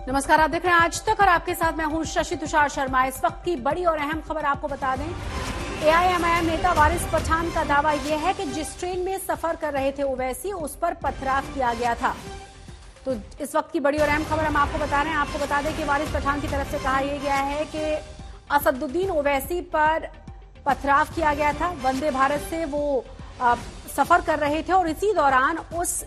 नमस्कार, आप देख रहे हैं आज तक और आपके साथ मैं हूं शशि तुषार शर्मा। इस वक्त की बड़ी और अहम खबर आपको बता दें। एआईएमआईएम नेता वारिस पठान का दावा यह है कि जिस ट्रेन में सफर कर रहे थे ओवैसी, उस पर पथराव किया गया था। तो इस वक्त की बड़ी और अहम खबर हम आपको बता रहे हैं। आपको बता दें कि वारिस पठान की तरफ से कहा यह गया है कि असदुद्दीन ओवैसी पर पथराव किया गया था। वंदे भारत से वो सफर कर रहे थे और इसी दौरान उस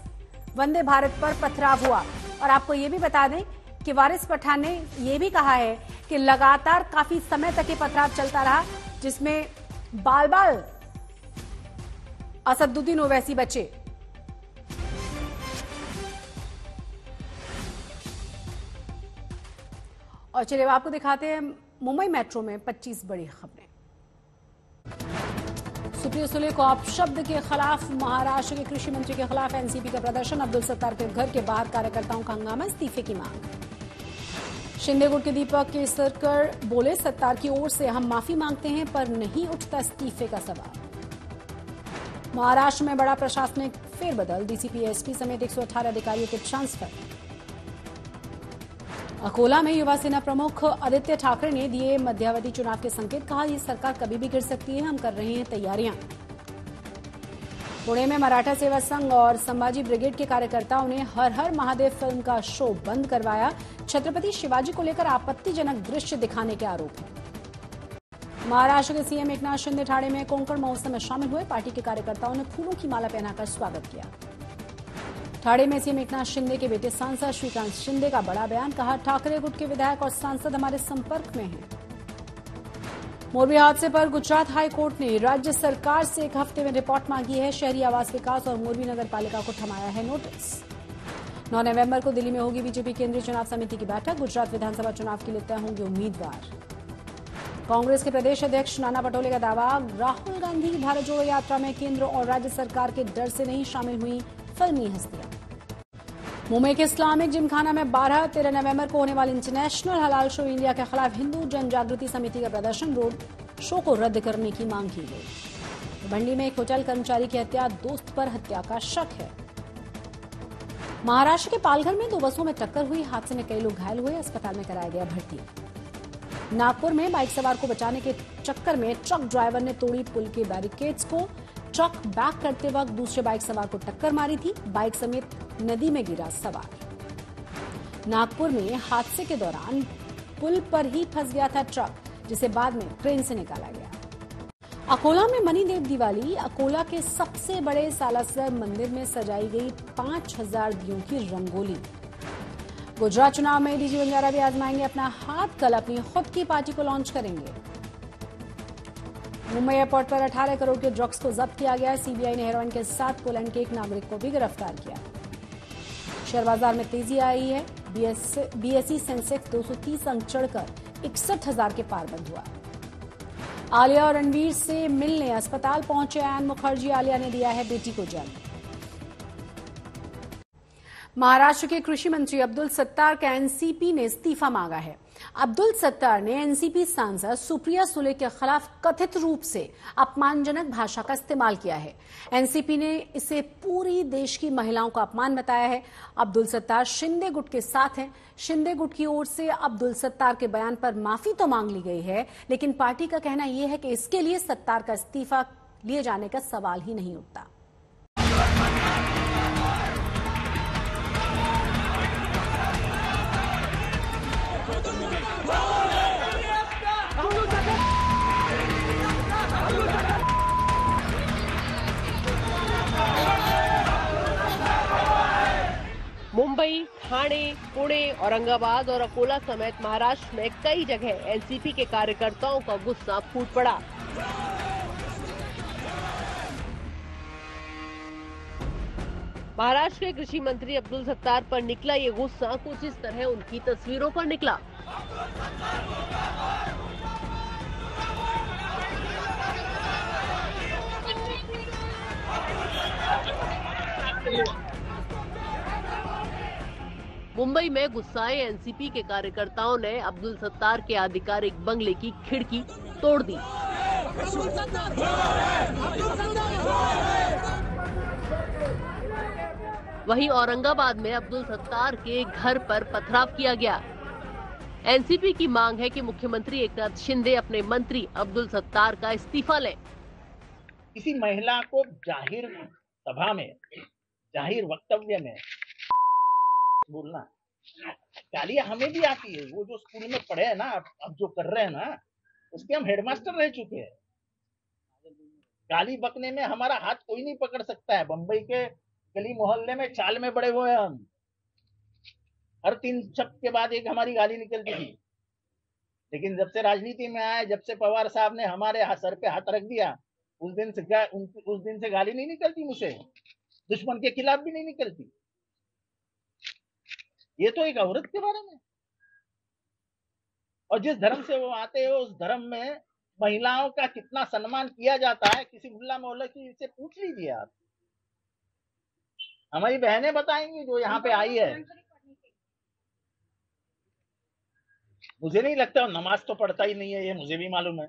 वंदे भारत पर पथराव हुआ। और आपको ये भी बता दें कि वारिस पठान ने यह भी कहा है कि लगातार काफी समय तक ये पथराव चलता रहा, जिसमें बाल बाल असदुद्दीन ओवैसी बचे। और चलिए आपको दिखाते हैं मुंबई मेट्रो में 25 बड़ी खबरें। सुप्रिया सुले को अपशब्द के खिलाफ महाराष्ट्र के कृषि मंत्री के खिलाफ एनसीपी का प्रदर्शन। अब्दुल सत्तार के घर के बाहर कार्यकर्ताओं का हंगामा, इस्तीफे की मांग। शिंदे गुट के दीपक केसरकर बोले, सत्तार की ओर से हम माफी मांगते हैं पर नहीं उठता इस्तीफे का सवाल। महाराष्ट्र में बड़ा प्रशासनिक फेरबदल, डीसीपी एसपी समेत 118 अधिकारियों के ट्रांसफर। अकोला में युवा सेना प्रमुख आदित्य ठाकरे ने दिए मध्यावधि चुनाव के संकेत, कहा यह सरकार कभी भी गिर सकती है, हम कर रहे हैं तैयारियां। पुणे में मराठा सेवा संघ और संभाजी ब्रिगेड के कार्यकर्ताओं ने हर हर महादेव फिल्म का शो बंद करवाया। छत्रपति शिवाजी को लेकर आपत्तिजनक दृश्य दिखाने के आरोप हैं। महाराष्ट्र के सीएम एकनाथ शिंदे ठाणे में कोंकण महोत्सव में शामिल हुए। पार्टी के कार्यकर्ताओं ने फूलों की माला पहनाकर स्वागत किया। ठाणे में सीएम एकनाथ शिंदे के बेटे सांसद श्रीकांत शिंदे का बड़ा बयान, कहा ठाकरे गुट के विधायक और सांसद हमारे संपर्क में हैं। मोरबी हादसे पर गुजरात हाई कोर्ट ने राज्य सरकार से 1 हफ्ते में रिपोर्ट मांगी है। शहरी आवास विकास और मोरबी नगर पालिका को थमाया है नोटिस। 9 नवंबर को दिल्ली में होगी बीजेपी केंद्रीय चुनाव समिति की बैठक। गुजरात विधानसभा चुनाव के लिए तय होंगे उम्मीदवार। कांग्रेस के प्रदेश अध्यक्ष नाना पटोले का दावा, राहुल गांधी की भारत जोड़ो यात्रा में केंद्र और राज्य सरकार के डर से नहीं शामिल हुई फिल्मी हस्तियां। मुंबई के इस्लामिक जिमखाना में 12-13 नवंबर को होने वाली इंटरनेशनल हलाल शो इंडिया के खिलाफ हिंदू जन जागृति समिति का प्रदर्शन, रोड शो को रद्द करने की मांग की गई। भंडी में एक होटल कर्मचारी की हत्या, दोस्त पर हत्या का शक है। महाराष्ट्र के पालघर में 2 बसों में टक्कर हुई, हादसे में कई लोग घायल हुए, अस्पताल में कराया गया भर्ती। नागपुर में बाइक सवार को बचाने के चक्कर में ट्रक ड्राइवर ने तोड़ी पुल के बैरिकेड्स को। ट्रक बैक करते वक्त दूसरे बाइक सवार को टक्कर मारी थी, बाइक समेत नदी में गिरा सवार। नागपुर में हादसे के दौरान पुल पर ही फंस गया था ट्रक, जिसे बाद में क्रेन से निकाला गया। अकोला में मणिदेव दिवाली, अकोला के सबसे बड़े सालासर मंदिर में सजाई गई 5000 दियों की रंगोली। गुजरात चुनाव में डीजी बंजारा भी आजमाएंगे अपना हाथ, कल अपनी खुद की पार्टी को लॉन्च करेंगे। मुंबई एयरपोर्ट पर 18 करोड़ के ड्रग्स को जब्त किया गया। सीबीआई ने हेरोइन के साथ पोलैंड के एक नागरिक को भी गिरफ्तार किया। शेयर बाजार में तेजी आई है। बीएसई सेंसेक्स 230 अंक चढ़कर 61,000 के पार बंद हुआ। आलिया और रणवीर से मिलने अस्पताल पहुंचे आयन मुखर्जी, आलिया ने दिया है बेटी को जन्म। महाराष्ट्र के कृषि मंत्री अब्दुल सत्तार का एनसीपी ने इस्तीफा मांगा है। अब्दुल सत्तार ने एनसीपी सांसद सुप्रिया सुले के खिलाफ कथित रूप से अपमानजनक भाषा का इस्तेमाल किया है। एनसीपी ने इसे पूरी देश की महिलाओं का अपमान बताया है। अब्दुल सत्तार शिंदे गुट के साथ हैं। शिंदे गुट की ओर से अब्दुल सत्तार के बयान पर माफी तो मांग ली गई है, लेकिन पार्टी का कहना यह है कि इसके लिए सत्तार का इस्तीफा लिए जाने का सवाल ही नहीं उठता। मुंबई, ठाणे, पुणे, औरंगाबाद और अकोला समेत महाराष्ट्र में कई जगह एनसीपी के कार्यकर्ताओं का गुस्सा फूट पड़ा। महाराष्ट्र के कृषि मंत्री अब्दुल सत्तार पर निकला ये गुस्सा कुछ इस तरह उनकी तस्वीरों पर निकला। मुंबई में गुस्साए एनसीपी के कार्यकर्ताओं ने अब्दुल सत्तार के आधिकारिक बंगले की खिड़की तोड़ दी। वहीं औरंगाबाद में अब्दुल सत्तार के घर पर पथराव किया गया। एनसीपी की मांग है कि मुख्यमंत्री एकनाथ शिंदे अपने मंत्री अब्दुल सत्तार का इस्तीफा लें। किसी महिला को जाहिर सभा में, जाहिर वक्तव्य में बोलना, गालियां हमें भी आती है। वो जो स्कूल में पढ़े हैं ना, अब जो कर रहे हैं ना, उसके हम हेडमास्टर रह चुके हैं। गाली बकने में हमारा हाथ कोई नहीं पकड़ सकता है। बंबई के गली मोहल्ले में चाल में बड़े हुए हम, हर 3 शब्द के बाद एक हमारी गाली निकलती थी। लेकिन जब से राजनीति में आए, जब से पवार साहब ने हमारे सर पे हाथ रख दिया, उस दिन से गाली नहीं निकलती मुझसे, दुश्मन के खिलाफ भी नहीं निकलती। ये तो एक औरत के बारे में। और जिस धर्म से वो आते हैं, उस धर्म में महिलाओं का कितना सम्मान किया जाता है, किसी मुल्ला मोहल्ला की से पूछ लीजिए आप। हमारी बहनें बताएंगी जो यहाँ पे आई है। मुझे नहीं लगता नमाज तो पढ़ता ही नहीं है, ये मुझे भी मालूम है।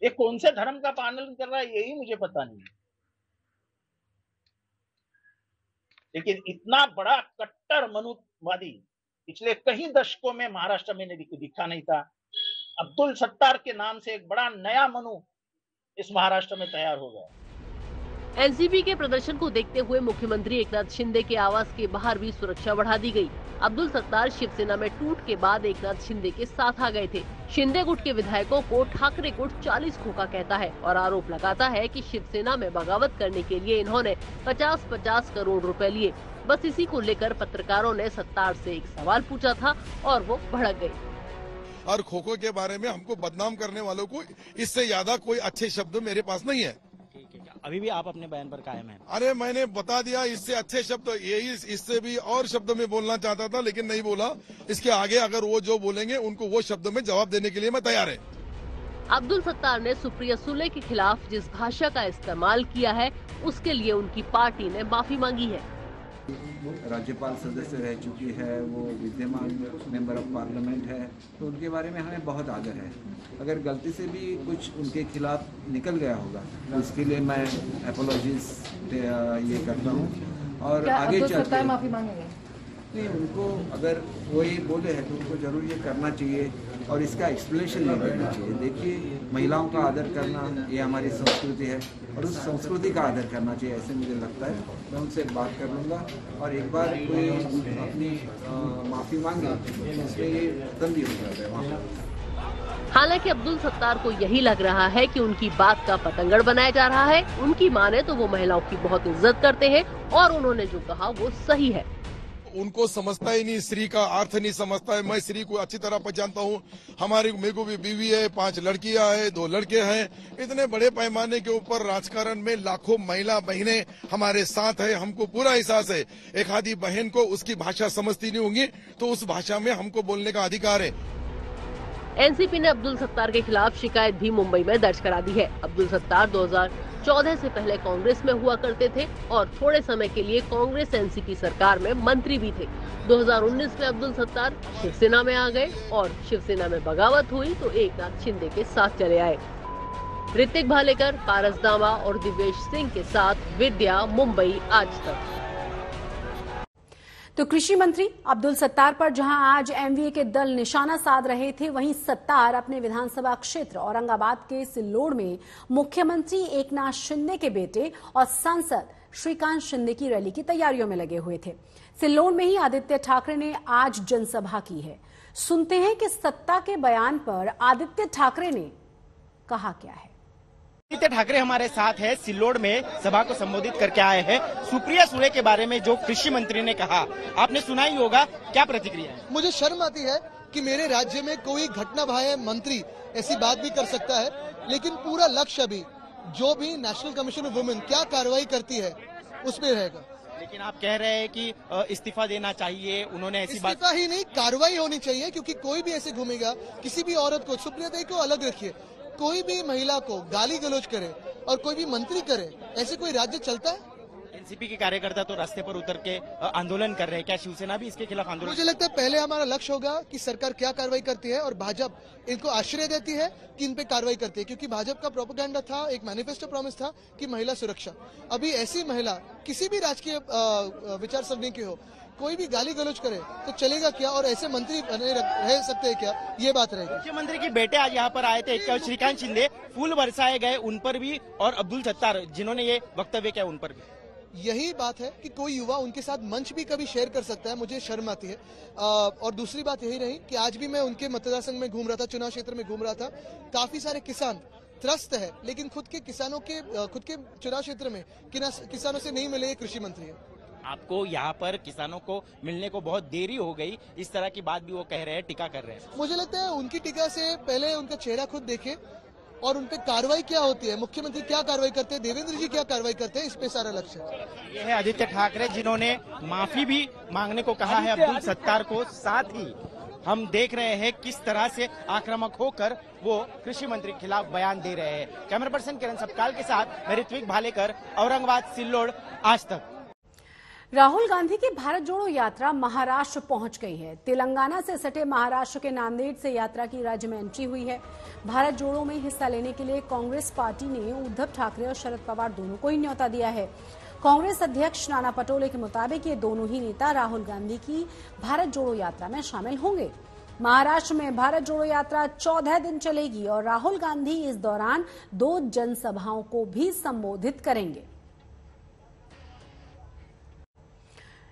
ये कौन से धर्म का पालन कर रहा है यही मुझे पता नहीं। लेकिन इतना बड़ा कट्टर मनुवादी पिछले कई दशकों में महाराष्ट्र में दिखा नहीं था। अब्दुल सत्तार के नाम से एक बड़ा नया मनु इस महाराष्ट्र में तैयार हो गया। एनसीपी के प्रदर्शन को देखते हुए मुख्यमंत्री एकनाथ शिंदे के आवास के बाहर भी सुरक्षा बढ़ा दी गई। अब्दुल सत्तार शिवसेना में टूट के बाद एकनाथ शिंदे के साथ आ गए थे। शिंदे गुट के विधायकों को ठाकरे गुट 40 खोखा कहता है और आरोप लगाता है कि शिवसेना में बगावत करने के लिए इन्होंने 50-50 करोड़ रुपए लिए। बस इसी को लेकर पत्रकारों ने सत्तार से एक सवाल पूछा था और वो भड़क गए। और खोखो के बारे में हमको बदनाम करने वालों को इससे ज्यादा कोई अच्छे शब्द मेरे पास नहीं है। अभी भी आप अपने बयान पर कायम हैं? अरे मैंने बता दिया, इससे अच्छे शब्द यही, इससे भी और शब्द में बोलना चाहता था लेकिन नहीं बोला। इसके आगे अगर वो जो बोलेंगे उनको वो शब्द में जवाब देने के लिए मैं तैयार है। अब्दुल सत्तार ने सुप्रिया सुले के खिलाफ जिस भाषा का इस्तेमाल किया है उसके लिए उनकी पार्टी ने माफी मांगी है। राज्यपाल सदस्य रह चुकी है, वो विद्यमान मेंबर ऑफ पार्लियामेंट है, तो उनके बारे में हमें बहुत आदर है। अगर गलती से भी कुछ उनके खिलाफ निकल गया होगा तो इसके लिए मैं अपोलॉजीज ये करता हूँ। और आगे चलकर माफी मांगेंगे? नहीं, उनको अगर वो ये बोले हैं तो उनको जरूर ये करना चाहिए और इसका एक्सप्लेनेशन नहीं देना चाहिए। देखिए, महिलाओं का आदर करना ये हमारी संस्कृति है और उस संस्कृति का आदर करना चाहिए, ऐसे मुझे लगता है। मैं उनसे बात कर लूँगा और एक बार कोई अपनी माफ़ी मांगे तो इसमें ये खत्म भी हो जाता है वहाँ पर। हालांकि अब्दुल सत्तार को यही लग रहा है कि उनकी बात का पतंगड़ बनाया जा रहा है। उनकी माने तो वो महिलाओं की बहुत इज्जत करते हैं और उन्होंने जो कहा वो सही है। उनको समझता ही नहीं, स्त्री का अर्थ नहीं समझता है। मैं स्त्री को अच्छी तरह पहचानता हूँ। मेरे को भी बीवी है, 5 लड़कियां हैं, 2 लड़के हैं। इतने बड़े पैमाने के ऊपर राजकारण में लाखों महिला बहनें हमारे साथ है। हमको पूरा एहसास है। एक आधी बहन को उसकी भाषा समझती नहीं होंगी तो उस भाषा में हमको बोलने का अधिकार है। एनसीपी ने अब्दुल सत्तार के खिलाफ शिकायत भी मुंबई में दर्ज करा दी है। अब्दुल सत्तार 2014 से पहले कांग्रेस में हुआ करते थे और थोड़े समय के लिए कांग्रेस एनसीपी सरकार में मंत्री भी थे। 2019 में अब्दुल सत्तार शिवसेना में आ गए और शिवसेना में बगावत हुई तो एकनाथ शिंदे के साथ चले आए। ऋतिक भालेकर, पारस दामा और दिव्येश सिंह के साथ विद्या, मुंबई आज तक। तो कृषि मंत्री अब्दुल सत्तार पर जहां आज एमवीए के दल निशाना साध रहे थे, वहीं सत्तार अपने विधानसभा क्षेत्र औरंगाबाद के सिल्लोड में मुख्यमंत्री एकनाथ शिंदे के बेटे और सांसद श्रीकांत शिंदे की रैली की तैयारियों में लगे हुए थे। सिल्लोड में ही आदित्य ठाकरे ने आज जनसभा की है। सुनते हैं कि सत्ता के बयान पर आदित्य ठाकरे ने कहा क्या है। आदित्य ठाकरे हमारे साथ है, सिल्लोड में सभा को संबोधित करके आए हैं। सुप्रिया सुले के बारे में जो कृषि मंत्री ने कहा, आपने सुना ही होगा, क्या प्रतिक्रिया है? मुझे शर्म आती है कि मेरे राज्य में कोई घटना भाई मंत्री ऐसी बात भी कर सकता है, लेकिन पूरा लक्ष्य अभी जो भी नेशनल कमीशन ऑफ वुमेन क्या कार्रवाई करती है उसमें रहेगा। लेकिन आप कह रहे हैं कि इस्तीफा देना चाहिए, उन्होंने ऐसी बात। इस्तीफा ही नहीं, कार्रवाई होनी चाहिए, क्योंकि कोई भी ऐसे घूमेगा, किसी भी औरत को, सुप्रिया देवी को अलग रखिए, कोई भी महिला को गाली गलौज करे और कोई भी मंत्री करे, ऐसे कोई राज्य चलता है? एनसीपी के कार्यकर्ता तो रास्ते पर उतर के आंदोलन कर रहे हैं, क्या शिवसेना भी इसके खिलाफ आंदोलन? मुझे लगता है पहले हमारा लक्ष्य होगा कि सरकार क्या कार्रवाई करती है और भाजपा इनको आश्रय देती है कि इन पे कार्रवाई करती है, क्योंकि भाजपा का प्रोपेगेंडा था, एक मैनिफेस्टो प्रॉमिस था कि महिला सुरक्षा। अभी ऐसी महिला किसी भी राजकीय विचार सरणी की हो, कोई भी गाली गलौज करे तो चलेगा क्या, और ऐसे मंत्री बने रह सकते हैं क्या, ये बात रहेगी। मुख्यमंत्री के बेटे आज यहाँ पर आए थे, श्रीकांत शिंदे, फूल बरसाए गए उन पर भी, और अब्दुल सत्तार जिन्होंने ये वक्तव्य किया उन पर भी। यही बात है कि कोई युवा उनके साथ मंच भी कभी शेयर कर सकता है, मुझे शर्म आती है। और दूसरी बात यही रही कि आज भी मैं उनके मतदार संघ में घूम रहा था, चुनाव क्षेत्र में घूम रहा था, काफी सारे किसान त्रस्त है, लेकिन खुद के चुनाव क्षेत्र में किसानों से नहीं मिले, ये कृषि मंत्री है। आपको यहाँ पर किसानों को मिलने को बहुत देरी हो गई, इस तरह की बात भी वो कह रहे हैं, टीका कर रहे हैं। मुझे लगता है उनकी टीका से पहले उनका चेहरा खुद देखे और उन पे कार्रवाई क्या होती है, मुख्यमंत्री क्या कार्रवाई करते हैं, देवेंद्र जी क्या कार्रवाई करते हैं, इस पे सारा लक्ष्य है। ये है आदित्य ठाकरे जिन्होंने माफी भी मांगने को कहा है अब्दुल सत्तार को। साथ ही हम देख रहे हैं किस तरह से आक्रामक होकर वो कृषि मंत्री के खिलाफ बयान दे रहे हैं। कैमरा पर्सन किरण सबकाल के साथ मैं ऋत्विक भालेकर, औरंगाबाद, सिल्लोड, आज तक। राहुल गांधी की भारत जोड़ो यात्रा महाराष्ट्र पहुंच गई है। तेलंगाना से सटे महाराष्ट्र के नांदेड़ से यात्रा की राज्य में एंट्री हुई है। भारत जोड़ो में हिस्सा लेने के लिए कांग्रेस पार्टी ने उद्धव ठाकरे और शरद पवार दोनों को ही न्योता दिया है। कांग्रेस अध्यक्ष नाना पटोले के मुताबिक ये दोनों ही नेता राहुल गांधी की भारत जोड़ो यात्रा में शामिल होंगे। महाराष्ट्र में भारत जोड़ो यात्रा 14 दिन चलेगी और राहुल गांधी इस दौरान 2 जनसभाओं को भी संबोधित करेंगे।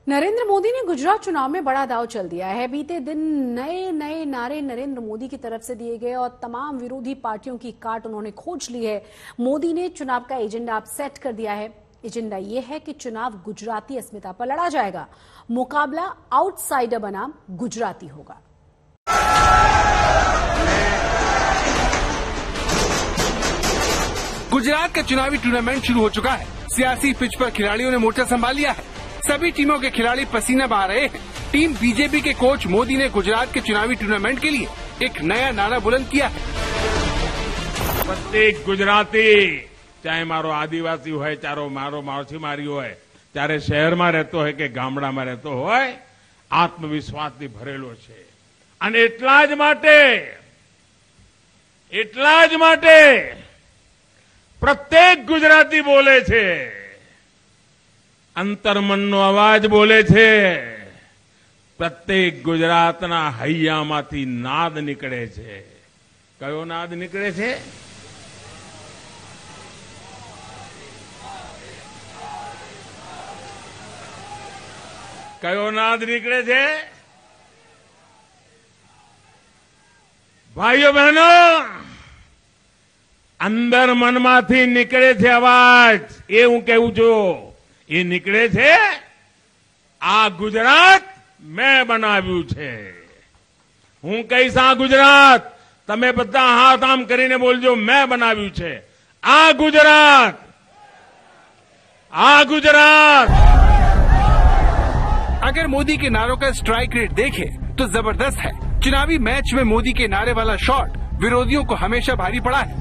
नरेंद्र मोदी ने गुजरात चुनाव में बड़ा दांव चल दिया है। बीते दिन नए नारे नरेंद्र मोदी की तरफ से दिए गए और तमाम विरोधी पार्टियों की काट उन्होंने खोज ली है। मोदी ने चुनाव का एजेंडा अब सेट कर दिया है। एजेंडा यह है कि चुनाव गुजराती अस्मिता पर लड़ा जाएगा। मुकाबला आउटसाइडर बनाम गुजराती होगा। गुजरात का चुनावी टूर्नामेंट शुरू हो चुका है। सियासी पिच पर खिलाड़ियों ने मोर्चा संभाल लिया है। सभी टीमों के खिलाड़ी पसीना बहा रहे हैं। टीम बीजेपी के कोच मोदी ने गुजरात के चुनावी टूर्नामेंट के लिए एक नया नारा बुलंद किया है। प्रत्येक गुजराती, चाहे मारो आदिवासी हो, चाहे मारो माछीमारी हो, चाहे शहर में रहते हो कि गामड़ा में रहते हो, आत्मविश्वास थी भरेलो छे। અને એટલા જ માટે પ્રત્યેક ગુજરાતી બોલે છે, અંતર્મનનો અવાજ બોલે છે। પ્રત્યેક ગુજરાતના હૈયામાંથી નાદ નીકળે છે। કયો નાદ નીકળે છે? કયો નાદ નીકળે છે? ભાઈઓ બહેનો, અંદર મનમાંથી નીકળે છે અવાજ, એ હું કહું છું। એ નીકળે છે, આ ગુજરાત મેં બનાવ્યું છે। હું કહીશ આ ગુજરાત, તમે બધા હાથ આમ કરીને બોલજો, મેં બનાવ્યું છે। આ ગુજરાત, આ ગુજરાત। अगर मोदी के नारों का स्ट्राइक रेट देखें तो जबरदस्त है। चुनावी मैच में मोदी के नारे वाला शॉट विरोधियों को हमेशा भारी पड़ा है।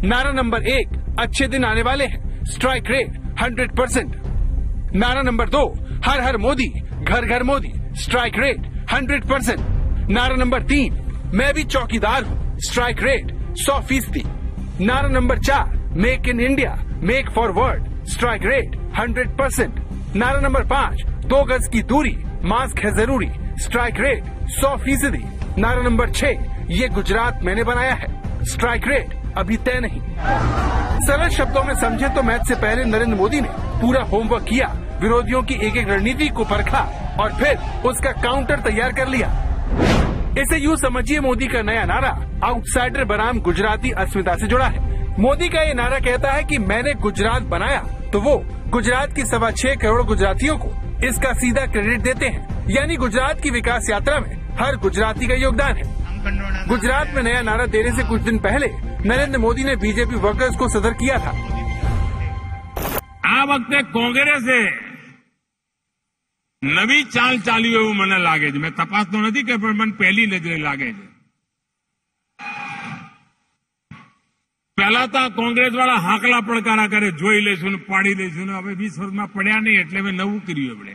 नारा नंबर 1, अच्छे दिन आने वाले हैं, स्ट्राइक रेट 100%। नारा नंबर 2, हर हर मोदी, घर घर मोदी, स्ट्राइक रेट 100%। नारा नंबर 3, मैं भी चौकीदार हूँ, स्ट्राइक रेट 100%। नारा number 4, make in India, make forward, strike rate 100%। नारा नंबर 5, 2 गज की दूरी, मास्क है जरूरी, स्ट्राइक रेट 100%। नारा नंबर 6, ये गुजरात मैंने बनाया है, स्ट्राइक रेट अभी तय नहीं। सरल शब्दों में समझे तो मैच से पहले नरेंद्र मोदी ने पूरा होमवर्क किया, विरोधियों की एक एक रणनीति को परखा और फिर उसका काउंटर तैयार कर लिया। इसे यूँ समझिए, मोदी का नया नारा आउटसाइडर बनाम गुजराती अस्मिता से जुड़ा है। मोदी का ये नारा कहता है कि मैंने गुजरात बनाया, तो वो गुजरात की 6.25 करोड़ गुजरातियों को इसका सीधा क्रेडिट देते हैं। यानी गुजरात की विकास यात्रा में हर गुजराती का योगदान है। गुजरात में नया नारा देने से कुछ दिन पहले नरेंद्र मोदी ने बीजेपी वर्कर्स को सदर किया था। આ વખતે કોંગ્રેસે નવી ચાલ ચાલ્યું એવું મને લાગે છે। મેં તપાસતો નથી કે પણ મને પહેલી નજરે લાગે છે। પહેલા તો કોંગ્રેસ વાળા હાકલા પડકારા કરે, જોઈ લઈશું ને પાડી દઈશું. હવે 20 વર્ષમાં પડ્યા નહીં એટલે હવે નવું કર્યું આપણે.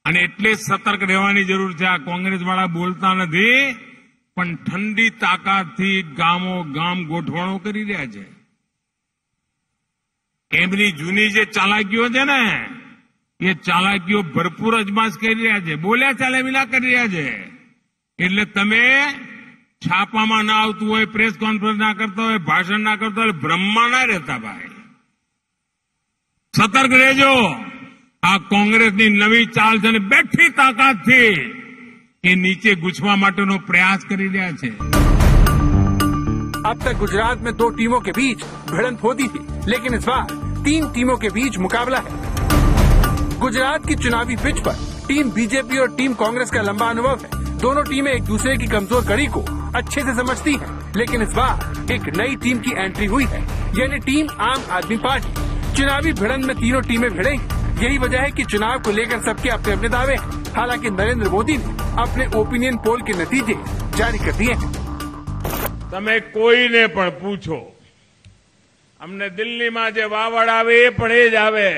અને એટલે સતર્ક રહેવાની જરૂર છે. આ કોંગ્રેસ વાળા બોલતા નથી પણ ઠંડી તાકાતથી ગામો ગામ ગોઠવણો કરી રહ્યા છે. એમની જૂની જે ચાલાકીઓ છે ને એ ચાલાકીઓ ભરપૂર અજમાશ કરી રહ્યા છે. બોલ્યા ચાલે વિલા કરી રહ્યા છે. એટલે તમે છાપામાં ના આવતું હોય, પ્રેસ કોન્ફરન્સ ના કરતા હોય, ભાષણ ના કરતા હોય, ભ્રમમાં ના રહેતા ભાઈ. સતર્ક રહેજો. આ કોંગ્રેસની નવી ચાલ છે ને બેઠી તાકાતથી એ નીચે ગુછવા માટેનો પ્રયાસ કરી રહ્યા છે. अब तक गुजरात में 2 टीमों के बीच भिड़ंत होती थी, लेकिन इस बार 3 टीमों के बीच मुकाबला है. गुजरात की चुनावी पिच पर टीम बीजेपी और टीम कांग्रेस का लंबा अनुभव है. दोनों टीमें एक दूसरे की कमजोर कड़ी को अच्छे से समझती हैं, लेकिन इस बार एक नई टीम की एंट्री हुई है, यानी टीम आम आदमी पार्टी. चुनावी भिड़ंत में तीनों टीमें भिड़ेंगी. यही वजह है कि चुनाव को लेकर सबके अपने अपने दावे हैं. हालांकि नरेंद्र मोदी ने अपने ओपिनियन पोल के नतीजे जारी कर दिए हैं. તમે કોઈને પણ પૂછો, અમને દિલ્હીમાં જે વાવડ આવે એ પણ એ જ આવે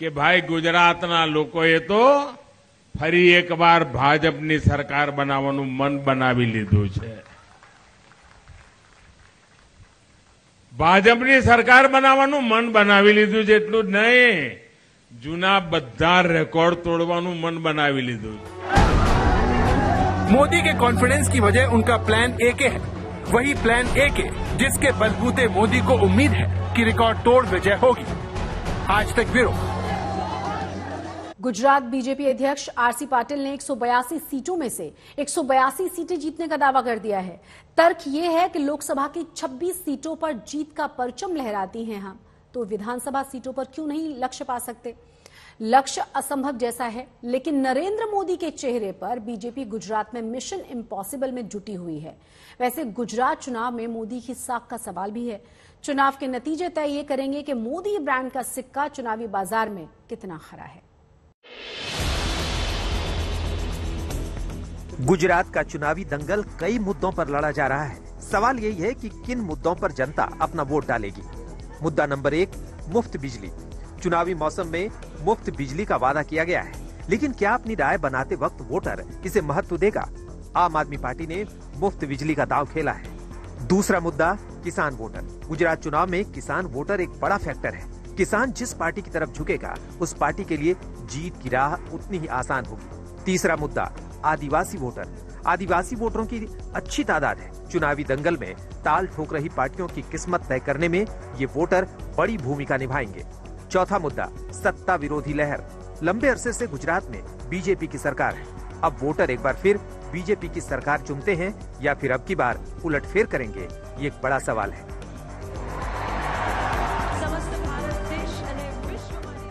કે ભાઈ ગુજરાતના લોકોએ તો ફરી એકવાર ભાજપની સરકાર બનાવવાનું મન બનાવી લીધું છે. ભાજપની સરકાર બનાવવાનું મન બનાવી લીધું છે. એટલું જ નહીં, જૂના બધા રેકોર્ડ તોડવાનું મન બનાવી લીધું છે. मोदी के कॉन्फिडेंस की वजह उनका प्लान ए के है. वही प्लान ए के जिसके बलबूते मोदी को उम्मीद है कि रिकॉर्ड तोड़ विजय होगी. आज तक ब्यूरो. गुजरात बीजेपी अध्यक्ष आरसी पाटिल ने 182 सीटों में से 182 सीटें जीतने का दावा कर दिया है. तर्क ये है कि लोकसभा की 26 सीटों पर जीत का परचम लहराती हैं हम, तो विधानसभा सीटों पर क्यों नहीं लक्ष्य पा सकते. लक्ष्य असंभव जैसा है, लेकिन नरेंद्र मोदी के चेहरे पर बीजेपी गुजरात में मिशन इम्पॉसिबल में जुटी हुई है. वैसे गुजरात चुनाव में मोदी की साख का सवाल भी है. चुनाव के नतीजे तय ये करेंगे कि मोदी ब्रांड का सिक्का चुनावी बाजार में कितना खरा है. गुजरात का चुनावी दंगल कई मुद्दों पर लड़ा जा रहा है. सवाल यही है कि किन मुद्दों पर जनता अपना वोट डालेगी. मुद्दा नंबर 1, मुफ्त बिजली. चुनावी मौसम में मुफ्त बिजली का वादा किया गया है, लेकिन क्या अपनी राय बनाते वक्त वोटर इसे महत्व देगा? आम आदमी पार्टी ने मुफ्त बिजली का दांव खेला है. दूसरा मुद्दा, किसान वोटर. गुजरात चुनाव में किसान वोटर एक बड़ा फैक्टर है. किसान जिस पार्टी की तरफ झुकेगा उस पार्टी के लिए जीत की राह उतनी ही आसान होगी. तीसरा मुद्दा, आदिवासी वोटर. आदिवासी वोटरों की अच्छी तादाद है. चुनावी दंगल में ताल ठोक रही पार्टियों की किस्मत तय करने में ये वोटर बड़ी भूमिका निभाएंगे. चौथा मुद्दा, सत्ता विरोधी लहर. लंबे अरसे से गुजरात में बीजेपी की सरकार है. अब वोटर एक बार फिर बीजेपी की सरकार चुनते हैं या फिर अब की बार उलटफेर करेंगे, ये एक बड़ा सवाल है.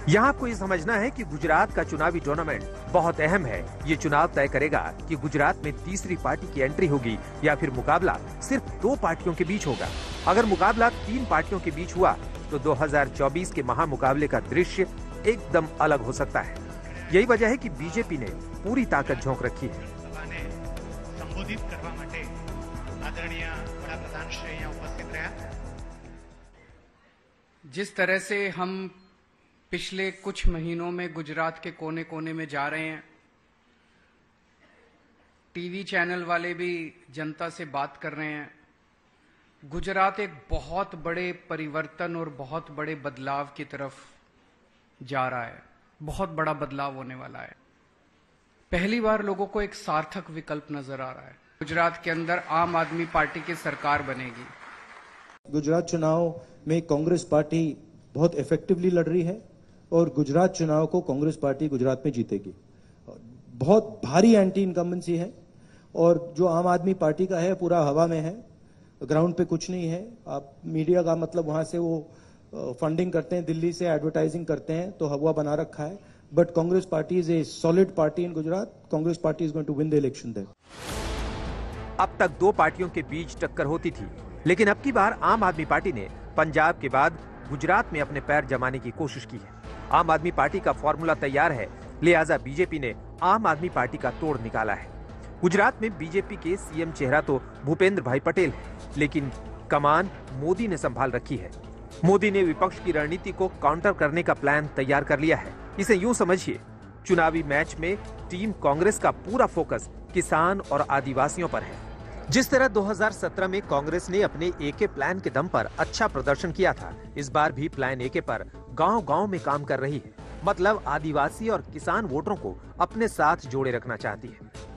यहाँ आपको ये समझना है कि गुजरात का चुनावी टूर्नामेंट बहुत अहम है. ये चुनाव तय करेगा कि गुजरात में तीसरी पार्टी की एंट्री होगी या फिर मुकाबला सिर्फ 2 पार्टियों के बीच होगा. अगर मुकाबला 3 पार्टियों के बीच हुआ तो 2024 के महामुकाबले का दृश्य एकदम अलग हो सकता है. यही वजह है कि बीजेपी ने पूरी ताकत झोंक रखी है. संबोधित करवा माटे आदरणीय वडाप्रधान श्री यहाँ उपस्थित रहा. जिस तरह से हम पिछले कुछ महीनों में गुजरात के कोने कोने में जा रहे हैं, टीवी चैनल वाले भी जनता से बात कर रहे हैं. गुजरात एक बहुत बड़े परिवर्तन और बहुत बड़े बदलाव की तरफ जा रहा है. बहुत बड़ा बदलाव होने वाला है. पहली बार लोगों को एक सार्थक विकल्प नजर आ रहा है. गुजरात के अंदर आम आदमी पार्टी की सरकार बनेगी. गुजरात चुनाव में कांग्रेस पार्टी बहुत इफेक्टिवली लड़ रही है और गुजरात चुनाव को कांग्रेस पार्टी गुजरात में जीतेगी. बहुत भारी एंटी इनकम्बेंसी है और जो आम आदमी पार्टी का है पूरा हवा में है, ग्राउंड पे कुछ नहीं है. आप मीडिया का मतलब वहां से वो फंडिंग करते हैं, दिल्ली से एडवर्टाइजिंग करते हैं, तो हवा बना रखा है. But Congress party is a solid party in Gujarat. Congress party is going to win the election there. अब तक 2 पार्टियों के बीच टक्कर होती थी, लेकिन अब की बार आम आदमी पार्टी ने पंजाब के बाद गुजरात में अपने पैर जमाने की कोशिश की है. आम आदमी पार्टी का फॉर्मूला तैयार है, लिहाजा बीजेपी ने आम आदमी पार्टी का तोड़ निकाला है. गुजरात में बीजेपी के सीएम चेहरा तो भूपेंद्र भाई पटेल है, लेकिन कमान मोदी ने संभाल रखी है। मोदी ने विपक्ष की रणनीति को काउंटर करने का प्लान तैयार कर लिया है। इसे यूं समझिए, चुनावी मैच में टीम कांग्रेस का पूरा फोकस किसान और आदिवासियों पर है। जिस तरह 2017 में कांग्रेस ने अपने एके प्लान के दम पर अच्छा प्रदर्शन किया था, इस बार भी प्लान एके पर गांव-गांव में काम कर रही है। मतलब आदिवासी और किसान वोटरों को अपने साथ जोड़े रखना चाहती है।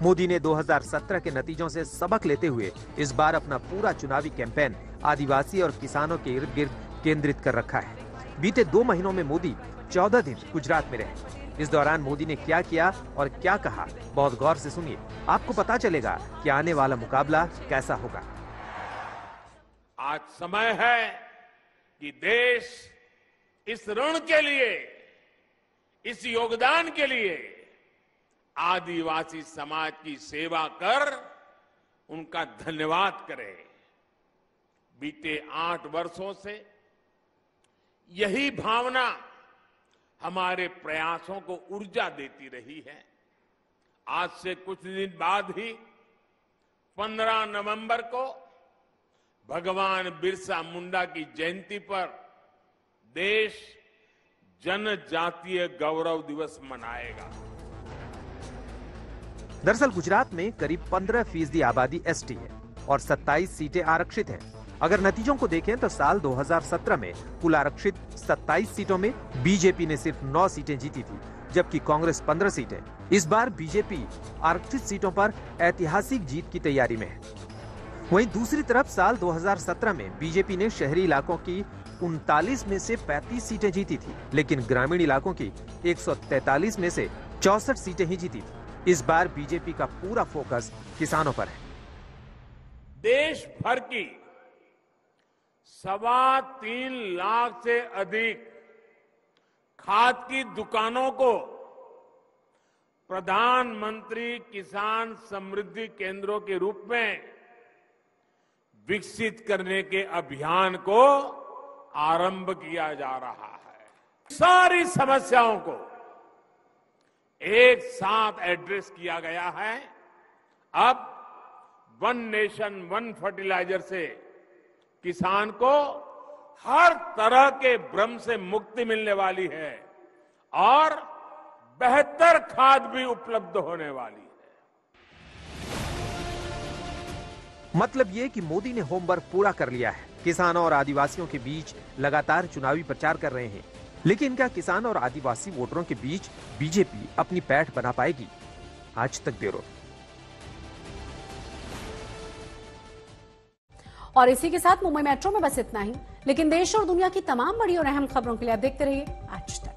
मोदी ने 2017 के नतीजों से सबक लेते हुए इस बार अपना पूरा चुनावी कैंपेन आदिवासी और किसानों के इर्द गिर्द केंद्रित कर रखा है। बीते 2 महीनों में मोदी 14 दिन गुजरात में रहे। इस दौरान मोदी ने क्या किया और क्या कहा, बहुत गौर से सुनिए, आपको पता चलेगा कि आने वाला मुकाबला कैसा होगा। आज समय है कि देश इस ऋण के लिए, इस योगदान के लिए आदिवासी समाज की सेवा कर उनका धन्यवाद करे। बीते 8 वर्षों से यही भावना हमारे प्रयासों को ऊर्जा देती रही है। आज से कुछ दिन बाद ही 15 नवंबर को भगवान बिरसा मुंडा की जयंती पर देश जनजातीय गौरव दिवस मनाएगा। दरअसल गुजरात में करीब 15% आबादी एसटी है और 27 सीटें आरक्षित हैं। अगर नतीजों को देखें तो साल 2017 में कुल आरक्षित 27 सीटों में बीजेपी ने सिर्फ 9 सीटें जीती थी, जबकि कांग्रेस 15 सीटें। इस बार बीजेपी आरक्षित सीटों पर ऐतिहासिक जीत की तैयारी में है। वहीं दूसरी तरफ साल 2017 में बीजेपी ने शहरी इलाकों की 39 में से 35 सीटें जीती थी, लेकिन ग्रामीण इलाकों की 143 में से 64 सीटें ही जीती थी। इस बार बीजेपी का पूरा फोकस किसानों पर है। देश भर की 3.25 लाख से अधिक खाद की दुकानों को प्रधानमंत्री किसान समृद्धि केंद्रों के रूप में विकसित करने के अभियान को आरंभ किया जा रहा है। सारी समस्याओं को एक साथ एड्रेस किया गया है। अब 1 नेशन 1 फर्टिलाइजर से किसान को हर तरह के भ्रम से मुक्ति मिलने वाली है और बेहतर खाद भी उपलब्ध होने वाली है। मतलब ये कि मोदी ने होमवर्क पूरा कर लिया है। किसानों और आदिवासियों के बीच लगातार चुनावी प्रचार कर रहे हैं, लेकिन क्या किसान और आदिवासी वोटरों के बीच बीजेपी अपनी पैठ बना पाएगी? आज तक ब्यूरो। और इसी के साथ मुंबई मेट्रो में बस इतना ही, लेकिन देश और दुनिया की तमाम बड़ी और अहम खबरों के लिए आप देखते रहिए आज तक।